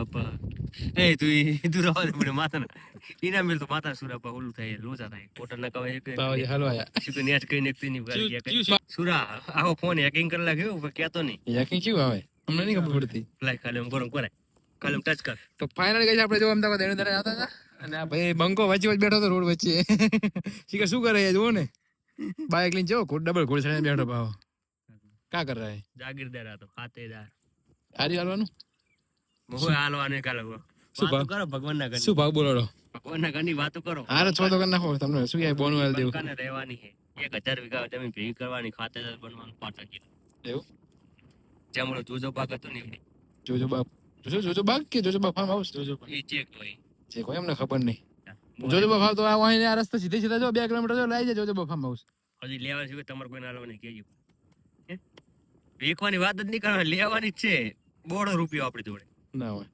બાપા એ તું રવા દે મને માથા ઇના મેલ તો માથા સુરા પા ઓલું થાય લોચા થાય પોટર ના કવાય કે પાવજી હલવાયા શું કે નેટ કઈ નકતી ની ગયા સુરા આવો ફોન હેકિંગ કરી લાગ્યો પણ કેતો નહીં યાકી શું આવે અમને નહીં ખબર પડતી લાઈ ખાલી એમ ગરમ કરાય ખાલી ટચ કર તો ફાઇનલ ગઈ આપણે જો અમદાવાદ દેણદારે આવતા હતા અને આ ભાઈ બંકો વચ્ચે વચ્ચે બેઠો હતો રોડ વચ્ચે શીખર શું કરે જુઓ ને બાઇક લઈને જો ડબલ ઘોડ ચડીને બેઠો ભાવ કા કર રહા હે જાગીરદાર હતો ખાતેદાર આરી હાલવાનું મોહ હાલવાને કાલે શું વાતો કરો ભગવાનના ઘરની શું ભાવ બોલો ભગવાનના ઘરની વાતો કરો હારે છો તો કરી નાખો તમને શું કહે બોનું હાલ દેવું બંકાને રહેવાની છે 1000 વીઘા જમીન ભેગી કરવાની ખાતેદાર બનવાનું પાટા કીધું એવું જેમનો જોજો પાક હતો ને એવડી જોજો બાપ જોજો બાગ કે જોજો બાપ ફાર્મ હાઉસ જોજો એ ચેક હોય જે કોઈ એમને ખબર નહીં જોજો બાપ તો આ વાહી આ રસ્તે સીધે સીધા જો 2 કિલોમીટર જો લઈ જાય જોજો બાપ ફાર્મ હાઉસ હજી લેવા છે તમારે કોઈ ના લેવાની કેજો વેચવાની વાત જ નહીં કરવાની લેવાની જ છે બોડો રૂપિયો આપણી જોડે ના હોય